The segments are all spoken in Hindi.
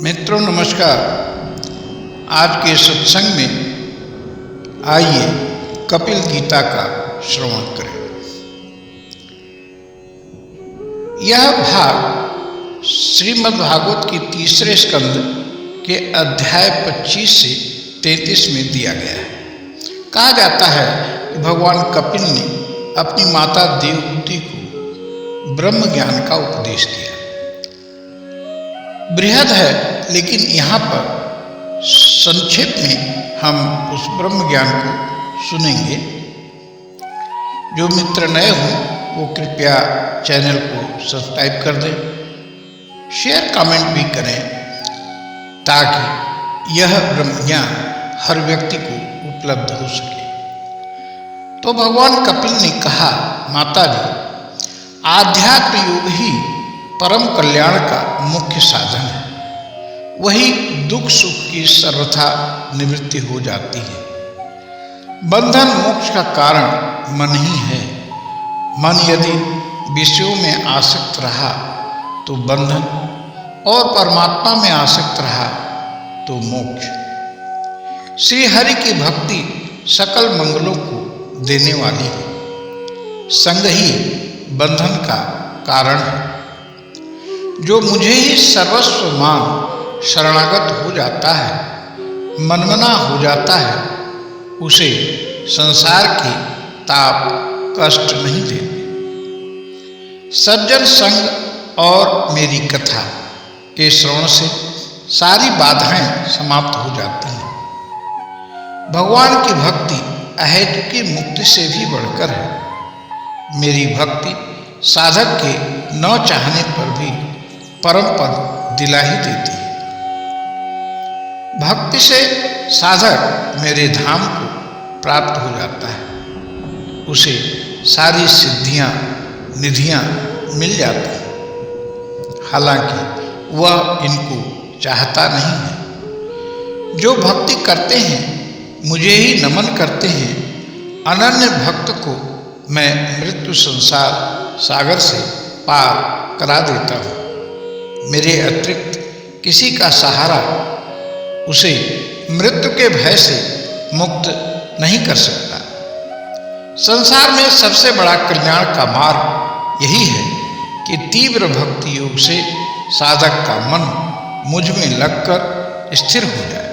मित्रों नमस्कार। आज के सत्संग में आइए कपिल गीता का श्रवण करें। यह भाग श्रीमद् भागवत की तीसरे स्कंद के अध्याय 25 से 33 में दिया गया है। कहा जाता है कि भगवान कपिल ने अपनी माता देवहूति को ब्रह्म ज्ञान का उपदेश दिया। बृहद है, लेकिन यहाँ पर संक्षेप में हम उस ब्रह्म ज्ञान को सुनेंगे। जो मित्र नए हों वो कृपया चैनल को सब्सक्राइब कर दें, शेयर कमेंट भी करें, ताकि यह ब्रह्म ज्ञान हर व्यक्ति को उपलब्ध हो सके। तो भगवान कपिल ने कहा, माता जी, आध्यात्म योग ही परम कल्याण का मुख्य साधन है। वही दुख सुख की सर्वथा निवृत्ति हो जाती है। बंधन मोक्ष का कारण मन ही है। मन यदि विषयों में आसक्त रहा तो बंधन, और परमात्मा में आसक्त रहा तो मोक्ष। श्री हरि की भक्ति सकल मंगलों को देने वाली है। संग ही बंधन का कारण है। जो मुझे ही सर्वस्व मान शरणागत हो जाता है, मनमना हो जाता है, उसे संसार के ताप कष्ट नहीं देते। सज्जन संग और मेरी कथा के श्रवण से सारी बाधाएं समाप्त हो जाती हैं। भगवान की भक्ति अहेतुकी मुक्ति से भी बढ़कर है। मेरी भक्ति साधक के न चाहने पर भी परम पद दिला ही देती है। भक्ति से साधक मेरे धाम को प्राप्त हो जाता है। उसे सारी सिद्धियां निधियां मिल जाती हैं। हालांकि वह इनको चाहता नहीं है। जो भक्ति करते हैं, मुझे ही नमन करते हैं, अनन्य भक्त को मैं मृत्यु संसार सागर से पार करा देता हूँ। मेरे अतिरिक्त किसी का सहारा उसे मृत्यु के भय से मुक्त नहीं कर सकता। संसार में सबसे बड़ा कल्याण का मार्ग यही है कि तीव्र भक्ति योग से साधक का मन मुझ में लगकर स्थिर हो जाए।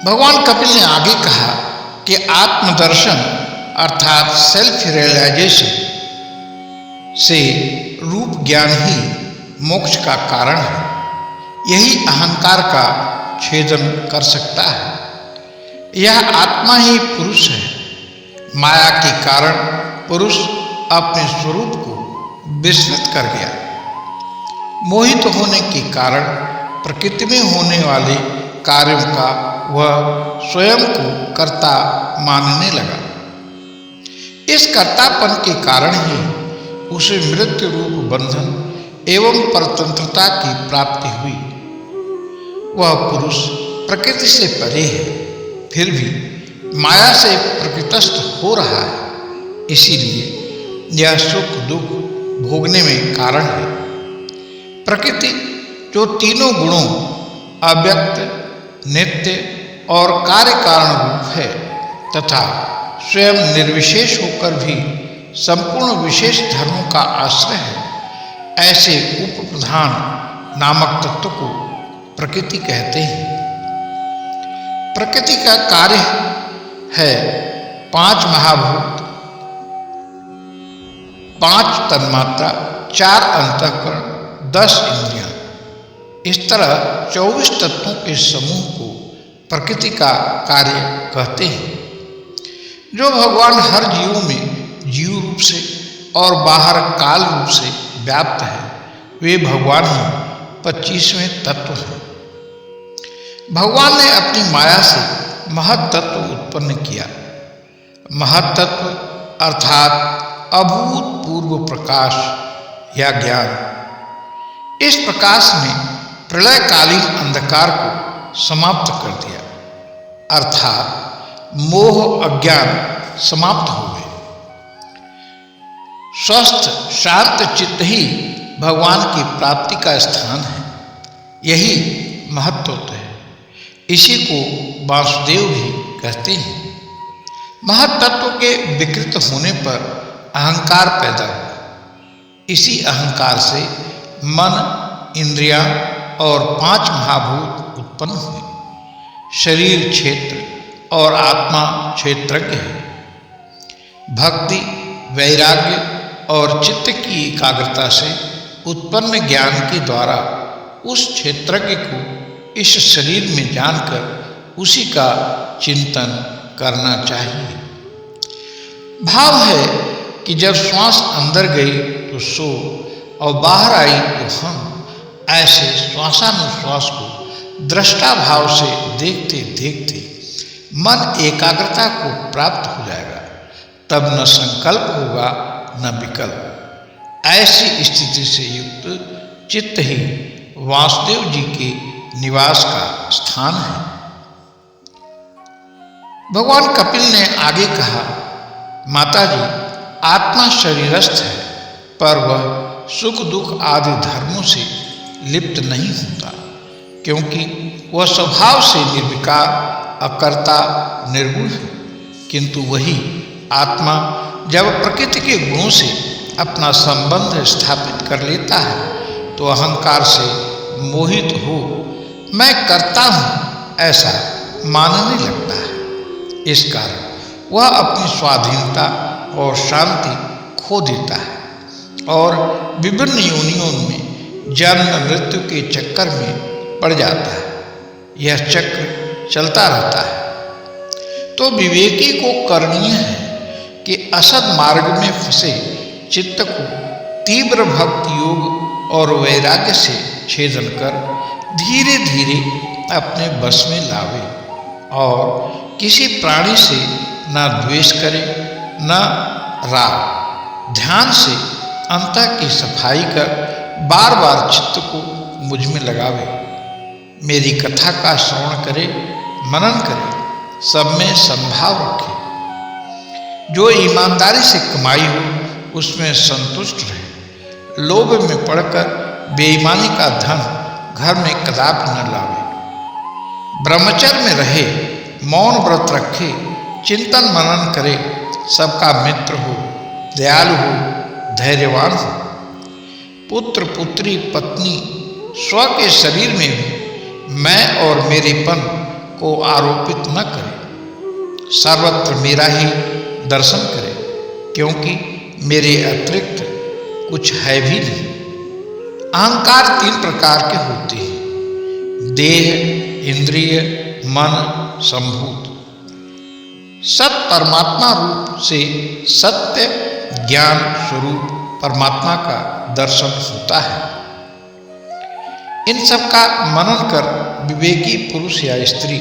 भगवान कपिल ने आगे कहा कि आत्मदर्शन अर्थात सेल्फ रियलाइजेशन से रूप ज्ञान ही मोक्ष का कारण है। यही अहंकार का छेदन कर सकता है। यह आत्मा ही पुरुष है। माया के कारण पुरुष अपने स्वरूप को विस्मृत कर गया। मोहित होने के कारण प्रकृति में होने वाले कार्यों का वह स्वयं को कर्ता मानने लगा। इस कर्तापन के कारण ही उसे मृत्यु रूप बंधन एवं परतंत्रता की प्राप्ति हुई। वह पुरुष प्रकृति से परे है, फिर भी माया से प्रकृतिस्थ हो रहा है। इसीलिए यह सुख दुख भोगने में कारण है। प्रकृति जो तीनों गुणों अव्यक्त, नित्य और कार्य कारण रूप है तथा स्वयं निर्विशेष होकर भी संपूर्ण विशेष धर्मों का आश्रय है, ऐसे उप प्रधान नामक तत्व को प्रकृति कहते हैं। प्रकृति का कार्य है 5 महाभूत, 5 तन्मात्रा, 4 अंतःकरण, 10 इंद्रियां। इस तरह 24 तत्वों के समूह को प्रकृति का कार्य कहते हैं। जो भगवान हर जीवों में जीव रूप से और बाहर काल रूप से व्याप्त है, वे भगवान ही 25वें तत्व हैं। भगवान ने अपनी माया से महत्तत्व उत्पन्न किया। महत्तत्व अर्थात अभूतपूर्व प्रकाश या ज्ञान। इस प्रकाश ने प्रलयकालीन अंधकार को समाप्त कर दिया, अर्थात मोह अज्ञान समाप्त हो गए। स्वस्थ शांत चित्त ही भगवान की प्राप्ति का स्थान है। यही महत्व है। इसी को वासुदेव भी कहते हैं। महत्त्व के विकृत होने पर अहंकार पैदा हुआ। इसी अहंकार से मन, इंद्रियां और 5 महाभूत उत्पन्न हुए। शरीर क्षेत्र और आत्मा क्षेत्रज्ञ है। भक्ति, वैराग्य और चित्त की एकाग्रता से उत्पन्न ज्ञान के द्वारा उस क्षेत्रज्ञ को इस शरीर में जानकर उसी का चिंतन करना चाहिए। भाव है कि जब श्वास अंदर गई तो सो और बाहर आई तो हम, ऐसे श्वासानुश्वास को दृष्टा भाव से देखते देखते मन एकाग्रता को प्राप्त हो जाएगा। तब न संकल्प होगा न विकल्प। ऐसी स्थिति से युक्त चित्त ही वासुदेव जी के निवास का स्थान है। भगवान कपिल ने आगे कहा, माताजी, आत्मा शरीरस्थ है, पर वह सुख दुख आदि धर्मों से लिप्त नहीं होता, क्योंकि वह स्वभाव से निर्विकार, अकर्ता, निर्गुण है। किंतु वही आत्मा जब प्रकृति के गुणों से अपना संबंध स्थापित कर लेता है तो अहंकार से मोहित हो मैं करता हूँ ऐसा मानने लगता है। इस कारण वह अपनी स्वाधीनता और शांति खो देता है और विभिन्न योनियों में जन्म मृत्यु के चक्कर में पड़ जाता है। यह चक्र चलता रहता है। तो विवेकी को करणीय है कि असद मार्ग में फंसे चित्त को तीव्र भक्ति योग और वैराग्य से छेदन कर धीरे धीरे अपने बस में लावे और किसी प्राणी से न द्वेष करे न राग। ध्यान से अंतः की सफाई कर बार बार चित्त को मुझ में लगावे। मेरी कथा का श्रवण करे, मनन करे, सब में संभाव रखे। जो ईमानदारी से कमाई हो उसमें संतुष्ट रहे। लोभ में पड़कर बेईमानी का धन घर में कदापि न लावे। ब्रह्मचर्य में रहे, मौन व्रत रखे, चिंतन मनन करे, सबका मित्र हो, दयालु हो, धैर्यवान हो। पुत्र पुत्री पत्नी स्व के शरीर में भी मैं और मेरेपन को आरोपित न करे। सर्वत्र मेरा ही दर्शन करे, क्योंकि मेरे अतिरिक्त कुछ है भी नहीं। अहंकार 3 प्रकार के होते हैं, देह, इंद्रिय, मन, संभूत। सत परमात्मा रूप से सत्य ज्ञान स्वरूप परमात्मा का दर्शन होता है। इन सब का मनन कर विवेकी पुरुष या स्त्री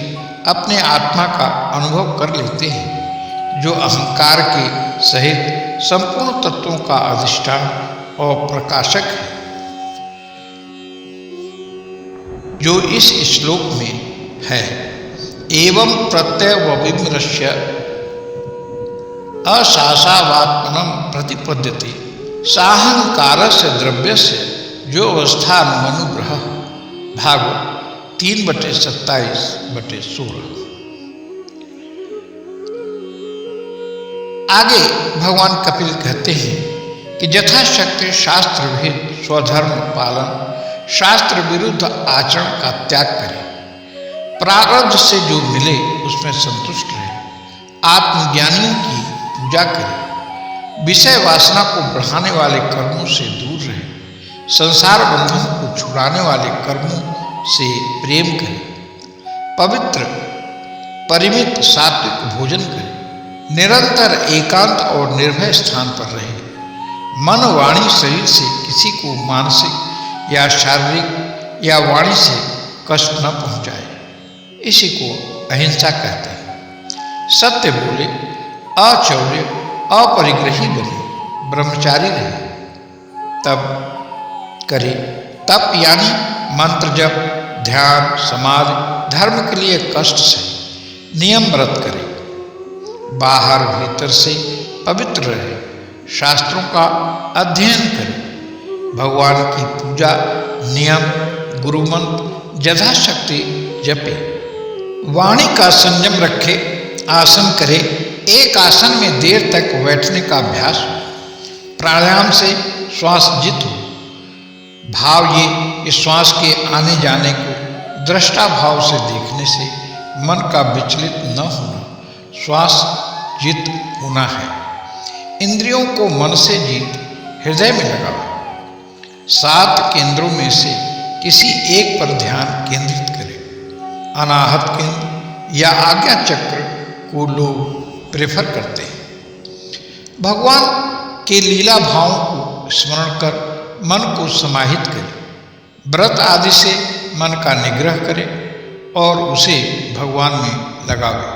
अपने आत्मा का अनुभव कर लेते हैं, जो अहंकार के सहित संपूर्ण तत्वों का अधिष्ठान और प्रकाशक है। जो इस श्लोक में है, एवं प्रत्यय विमृश्य अशासावात्मनं प्रतिपद्यते साहंकार से द्रव्य से जो अवस्था अनुग्रह। भागवत 3/27/16। आगे भगवान कपिल कहते हैं कि यथाशक्ति शास्त्र भेद स्वधर्म पालन, शास्त्र विरुद्ध आचरण का त्याग करें। प्रारब्ध से जो मिले उसमें संतुष्ट रहे। आत्मज्ञानियों की पूजा करें। विषय वासना को बढ़ाने वाले कर्मों से दूर रहे। संसार बंधन को छुड़ाने वाले कर्मों से प्रेम करें। पवित्र परिमित सात्विक भोजन करें। निरंतर एकांत और निर्भय स्थान पर रहे। मन वाणी शरीर से किसी को मानसिक या शारीरिक या वाणी से कष्ट न पहुंचाए। इसी को अहिंसा कहते हैं। सत्य बोले, अचौर्य, अपरिग्रही बने, ब्रह्मचारी रहे। तब करे तप यानी मंत्र जप, ध्यान, समाधि, धर्म के लिए कष्ट सहे, नियम व्रत करे। बाहर भीतर से पवित्र रहे। शास्त्रों का अध्ययन करे। भगवान की पूजा, नियम, गुरुमंत्र यथाशक्ति जपे, वाणी का संयम रखे, आसन करे, एक आसन में देर तक बैठने का अभ्यास, प्राणायाम से श्वास जित हो। भाव ये इस श्वास के आने जाने को दृष्टा भाव से देखने से मन का विचलित न होना, श्वास जित होना है। इंद्रियों को मन से जीत हृदय में लगाओ। 7 केंद्रों में से किसी एक पर ध्यान केंद्रित करें। अनाहत केंद्र या आज्ञा चक्र को लोग प्रेफर करते हैं। भगवान के लीला भावों को स्मरण कर मन को समाहित करें। व्रत आदि से मन का निग्रह करें और उसे भगवान में लगावे।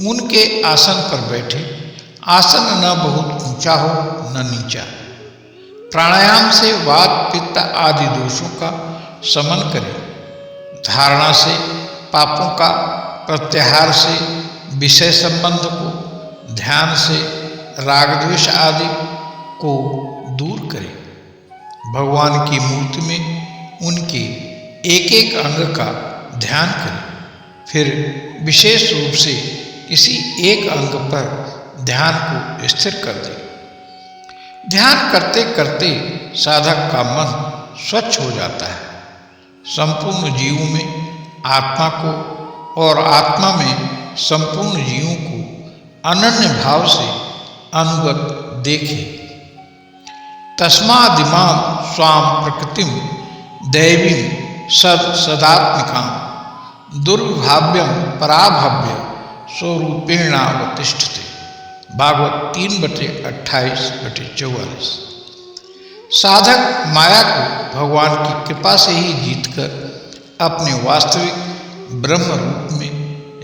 उनके आसन पर बैठे। आसन न बहुत ऊंचा हो न नीचा। प्राणायाम से वात पित्त आदि दोषों का शमन करें। धारणा से पापों का, प्रत्याहार से विषय संबंध को, ध्यान से राग द्वेष आदि को दूर करें। भगवान की मूर्ति में उनके एक एक अंग का ध्यान करें। फिर विशेष रूप से किसी एक अंग पर ध्यान को स्थिर कर दें। ध्यान करते करते साधक का मन स्वच्छ हो जाता है। संपूर्ण जीवों में आत्मा को और आत्मा में संपूर्ण जीवों को अनन्य भाव से अनुगत देखे। तस्मादिमां स्वाम प्रकृतिम दैवीं सदात्मिकां दुर्भाव्यम पराभव्य स्वरूपेणावतिष्ठते। भागवत 3/28-44। साधक माया को भगवान की कृपा से ही जीतकर अपने वास्तविक ब्रह्म रूप में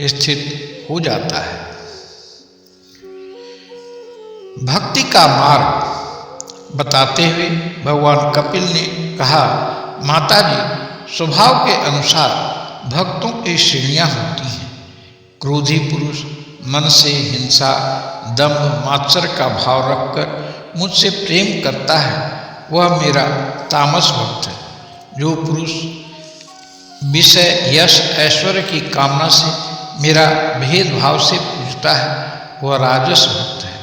स्थित हो जाता है। भक्ति का मार्ग बताते हुए भगवान कपिल ने कहा, माताजी, स्वभाव के अनुसार भक्तों की श्रेणियां होती हैं। क्रोधी पुरुष मन से हिंसा, दंभ, मात्सर्य का भाव रखकर मुझसे प्रेम करता है, वह मेरा तामस भक्त है। जो पुरुष विषय, यश, ऐश्वर्य की कामना से मेरा भेदभाव से पूजता है, वह राजस भक्त है।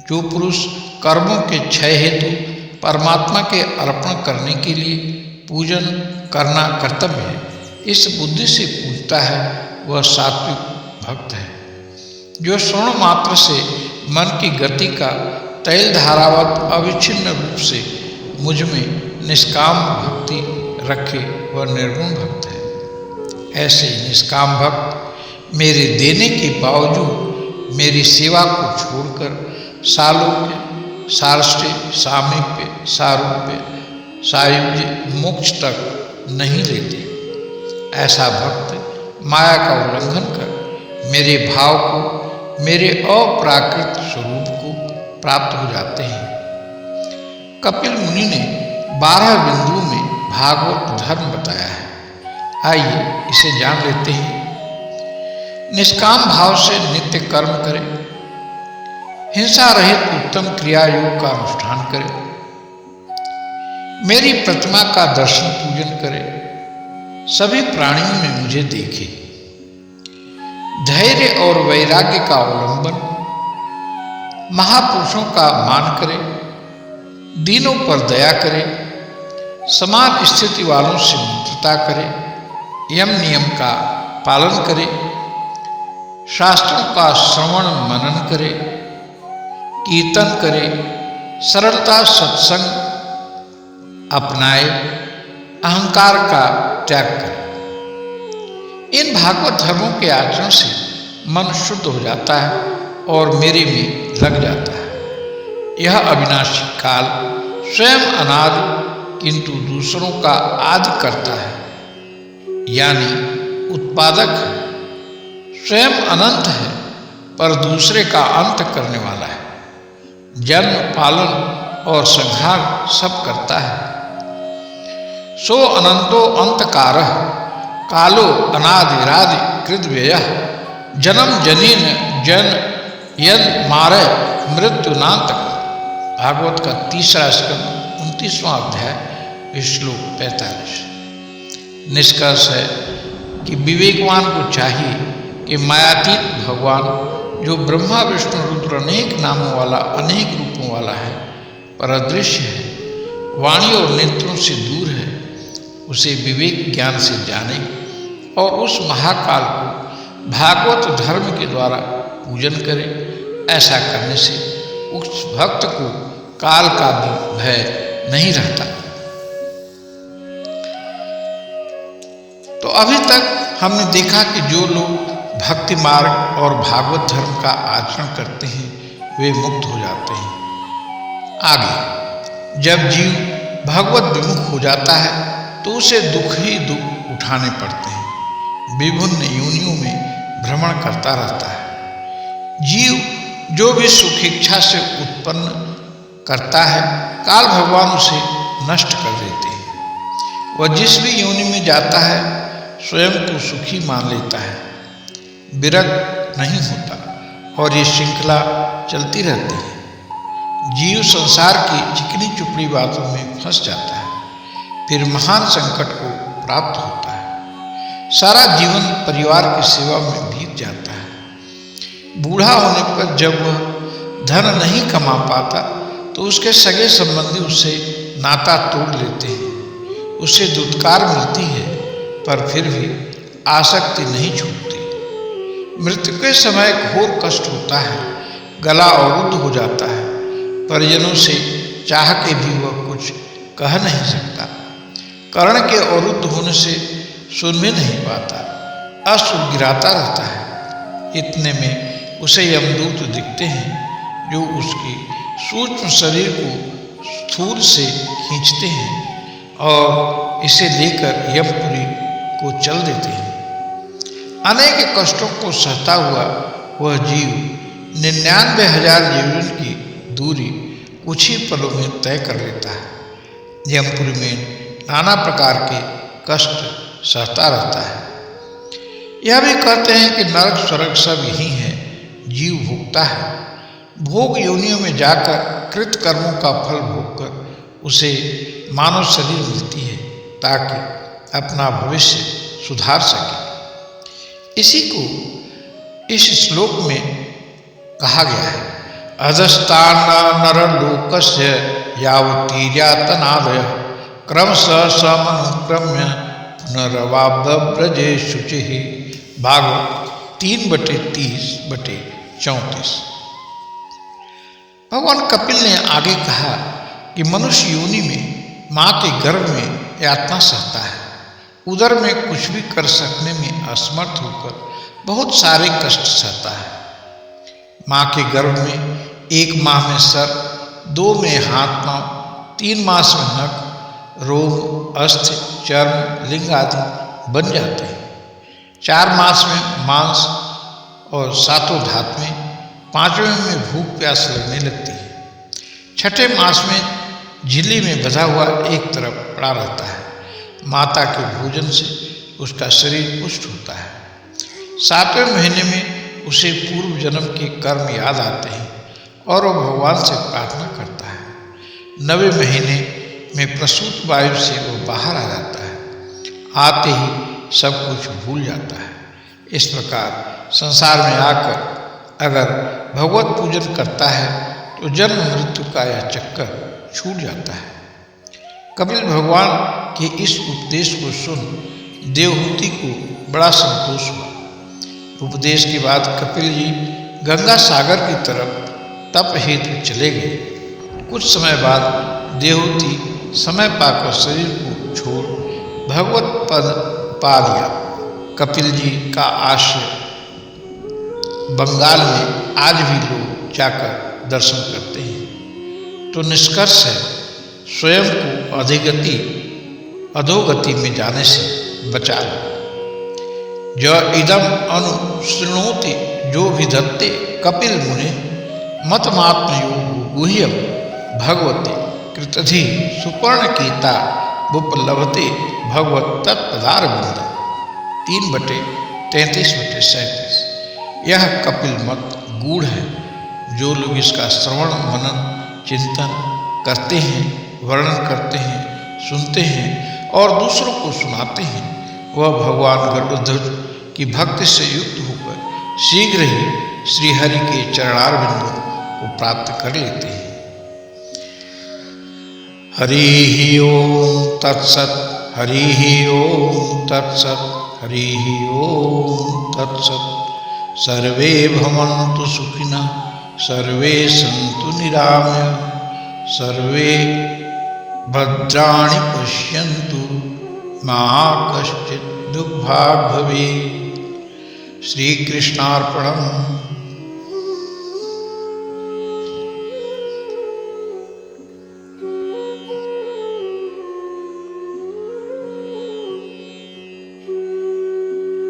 जो पुरुष कर्मों के क्षय हेतु परमात्मा के अर्पण करने के लिए पूजन करना कर्तव्य है, इस बुद्धि से पूजता है, वह सात्विक भक्त है। जो स्वर्ण मात्र से मन की गति का तैल धारावत अविच्छिन्न रूप से मुझ में निष्काम भक्ति रखे, वह निर्गुण भक्त है। ऐसे निष्काम भक्त मेरे देने के बावजूद मेरी सेवा को छोड़कर सालोक्य, सारष्टय, सामीप्य, सारूप्य, सायुज्य, मोक्ष तक नहीं लेते। ऐसा भक्त माया का उल्लंघन कर मेरे भाव को, मेरे अप्राकृत स्वरूप को प्राप्त हो जाते हैं। कपिल मुनि ने 12 बिंदुओं में भागवत धर्म बताया है। आइए इसे जान लेते हैं। निष्काम भाव से नित्य कर्म करें। हिंसा रहित उत्तम क्रिया योग का अनुष्ठान करें। मेरी प्रतिमा का दर्शन पूजन करें। सभी प्राणियों में मुझे देखे। धैर्य और वैराग्य का अवलंबन, महापुरुषों का मान करें। दीनों पर दया करें। समान स्थिति वालों से मित्रता करें। यम नियम का पालन करें। शास्त्रों का श्रवण मनन करें। कीर्तन करे। सरलता सत्संग अपनाए। अहंकार का त्याग करे। इन भागवत धर्मों के आचरण से मन शुद्ध हो जाता है और मेरे में लग जाता है। यह अविनाशी काल स्वयं अनादि किंतु दूसरों का आदि करता है, यानी उत्पादक है। स्वयं अनंत है पर दूसरे का अंत करने वाला है। जन्म, पालन और संहार सब करता है। सो अनंतो अंतकारः कालो अनादिरादि कृतव्ययः जन्म जनीन जन यद मारे मृत्युनांतक। भागवत का 3रा स्कंद 29वां अध्याय श्लोक 45। निष्कर्ष है कि विवेकवान को चाहिए कि मायातीत भगवान जो ब्रह्मा विष्णु रुद्र अनेक नामों वाला अनेक रूपों वाला है, पर अदृश्य है, वाणी और नेत्रों से दूर है, उसे विवेक ज्ञान से जाने और उस महाकाल को भागवत धर्म के द्वारा पूजन करे। ऐसा करने से उस भक्त को काल का भी भय नहीं रहता। तो अभी तक हमने देखा कि जो लोग भक्ति मार्ग और भागवत धर्म का आचरण करते हैं वे मुक्त हो जाते हैं। आगे जब जीव भगवत विमुख हो जाता है तो उसे दुख ही दुख उठाने पड़ते हैं, विभिन्न योनियों में भ्रमण करता रहता है। जीव जो भी सुख इच्छा से उत्पन्न करता है, काल भगवान उसे नष्ट कर देते हैं। वह जिस भी योनि में जाता है स्वयं को सुखी मान लेता है, विरक्त नहीं होता और ये श्रृंखला चलती रहती है। जीव संसार की चिकनी चुपड़ी बातों में फंस जाता है, फिर महान संकट को प्राप्त होता है। सारा जीवन परिवार की सेवा में बीत जाता है। बूढ़ा होने पर जब वह धन नहीं कमा पाता तो उसके सगे संबंधी उससे नाता तोड़ लेते हैं। उसे दुत्कार मिलती है पर फिर भी आसक्ति नहीं छूटती। मृत्यु के समय घोर कष्ट होता है, गला अवरुद्ध हो जाता है, परिजनों से चाह के भी वह कुछ कह नहीं सकता। कर्ण के अवरुद्ध होने से सुन भी नहीं पाता, अश्रु गिराता रहता है। इतने में उसे यमदूत दिखते हैं जो उसकी सूक्ष्म शरीर को स्थूल से खींचते हैं और इसे लेकर यमपुरी को चल देते हैं। अनेक कष्टों को सहता हुआ वह जीव 99,000 जीवन की दूरी कुछ ही पलों में तय कर लेता है। यमपुरी में नाना प्रकार के कष्ट सहता रहता है। यह भी कहते हैं कि नरक स्वर्ग सब यही है, जीव भोगता है। भोग योनियों में जाकर कृत कर्मों का फल भोगकर उसे मानव शरीर मिलती है ताकि अपना भविष्य सुधार सके। इसी को इस श्लोक में कहा गया है, अधस्तान नरलोकस्य यावतीर्यातनादय क्रमशः समनुक्रम्य पुनरवाब्रजे शुचि। भागवत 3/30/34। भगवान कपिल ने आगे कहा कि मनुष्य योनि में माँ के गर्भ में यातना सहता है, उदर में कुछ भी कर सकने में असमर्थ होकर बहुत सारे कष्ट सहता है। माँ के गर्भ में 1 माह में सर, 2 में हाथ पांव, 3 मास में नख, रोम, अस्थि, चर्म, लिंग आदि बन जाते हैं। 4 मास में मांस और 7 धात्में, 5वें में भूख प्यास लगने लगती है। 6ठे मास में झिल्ली में बंधा हुआ एक तरफ पड़ा रहता है। माता के भोजन से उसका शरीर पुष्ट होता है। 7वें महीने में उसे पूर्व जन्म के कर्म याद आते हैं और वह भगवान से प्रार्थना करता है। 9वें महीने में प्रसूत वायु से वो बाहर आ जाता है। आते ही सब कुछ भूल जाता है। इस प्रकार संसार में आकर अगर भगवत पूजन करता है तो जन्म मृत्यु का यह चक्कर छूट जाता है। कपिल भगवान के इस उपदेश को सुन देवहूति को बड़ा संतोष हुआ। उपदेश के बाद कपिल जी गंगा सागर की तरफ तप हेतु चले गए। कुछ समय बाद देवहूति समय पाकर शरीर को छोड़ भगवत पद पा लिया। कपिल जी का आश्रय बंगाल में आज भी लोग जाकर दर्शन करते हैं। तो निष्कर्ष है, स्वयं को अधोगति में जाने से बचा लो। जो इदम अनुशृणोति जो विधत्ते कपिल मुने मतमात्मयोग गुह्यम भगवते कृतधि सुपर्णकीता उपलभते भगवत तत्पदारविंद। 3/33/37। यह कपिल मत गूढ़ है। जो लोग इसका श्रवण मनन चिंतन करते हैं वर्णन करते हैं, सुनते हैं और दूसरों को सुनाते हैं, वह भगवान गरुड़ध्वज की भक्ति से युक्त होकर शीघ्र ही श्रीहरि के चरणारविंदों को प्राप्त कर लेते हैं। हरि ओम तत्सत, हरि ओम तत्सत, हरि ओम तत्सत। सर्वे भवन्तु सुखिनः, सर्वे सन्तु निरामया, सर्वे भद्राणि पश्यन्तु, मा कश्चित् दुःखभाग् भवेत्। श्री कृष्णार्पणम्।